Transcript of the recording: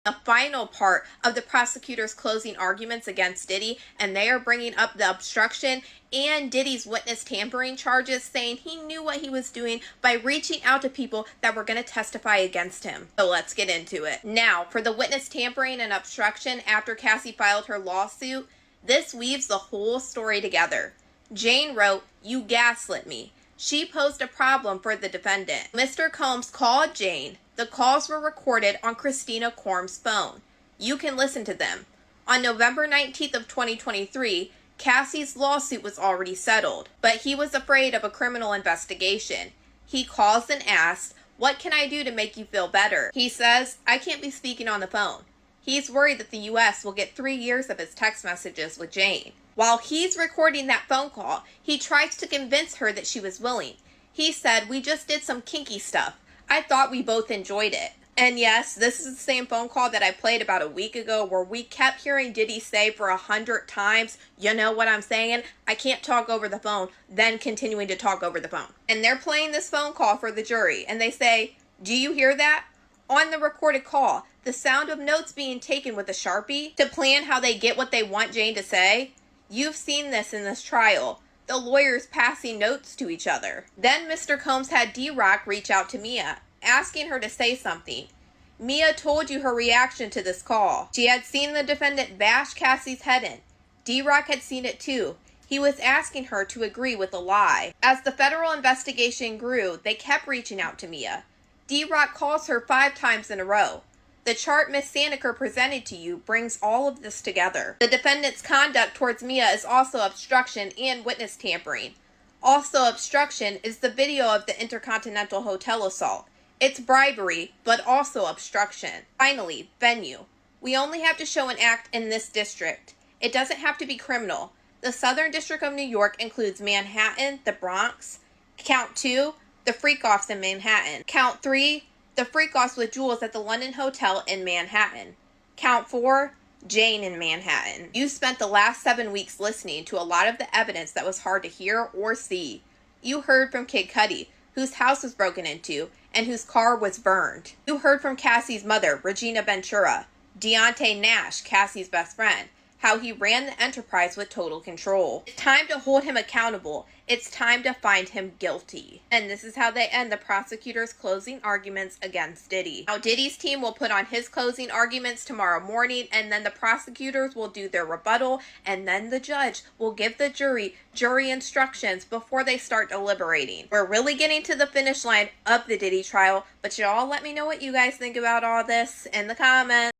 The final part of the prosecutor's closing arguments against Diddy, and they are bringing up the obstruction and Diddy's witness tampering charges, saying he knew what he was doing by reaching out to people that were going to testify against him. So let's get into it. Now, for the witness tampering and obstruction after Cassie filed her lawsuit, this weaves the whole story together. Jane wrote, "You gaslit me." She posed a problem for the defendant. Mr. Combs called Jane. The calls were recorded on Christina Combs' phone. You can listen to them. On November 19th of 2023, Cassie's lawsuit was already settled, but he was afraid of a criminal investigation. He calls and asks, "What can I do to make you feel better?" He says, "I can't be speaking on the phone." He's worried that the U.S. will get 3 years of his text messages with Jane. While he's recording that phone call, he tries to convince her that she was willing. He said, "We just did some kinky stuff. I thought we both enjoyed it." And yes, this is the same phone call that I played about a week ago where we kept hearing Diddy say for 100 times, "You know what I'm saying? I can't talk over the phone," then continuing to talk over the phone. And they're playing this phone call for the jury, and they say, "Do you hear that?" On the recorded call, the sound of notes being taken with a Sharpie to plan how they get what they want Jane to say. You've seen this in this trial. The lawyers passing notes to each other. Then Mr. Combs had D-Rock reach out to Mia, asking her to say something. Mia told you her reaction to this call. She had seen the defendant bash Cassie's head in. D-Rock had seen it too. He was asking her to agree with the lie. As the federal investigation grew, they kept reaching out to Mia. D-Rock calls her 5 times in a row. The chart Miss Sandiker presented to you brings all of this together. The defendant's conduct towards Mia is also obstruction and witness tampering. Also obstruction is the video of the Intercontinental Hotel assault. It's bribery, but also obstruction. Finally, venue. We only have to show an act in this district. It doesn't have to be criminal. The Southern District of New York includes Manhattan, the Bronx. Count 2, the freak-offs in Manhattan. Count 3, the freak-offs with Jules at the London Hotel in Manhattan. Count 4, Jane in Manhattan. You spent the last 7 weeks listening to a lot of the evidence that was hard to hear or see. You heard from Kid Cudi, whose house was broken into and whose car was burned. You heard from Cassie's mother, Regina Ventura, Deontay Nash, Cassie's best friend, how he ran the enterprise with total control. It's time to hold him accountable. It's time to find him guilty. And this is how they end the prosecutor's closing arguments against Diddy. Now, Diddy's team will put on his closing arguments tomorrow morning, and then the prosecutors will do their rebuttal, and then the judge will give the jury instructions before they start deliberating. We're really getting to the finish line of the Diddy trial, but y'all let me know what you guys think about all this in the comments.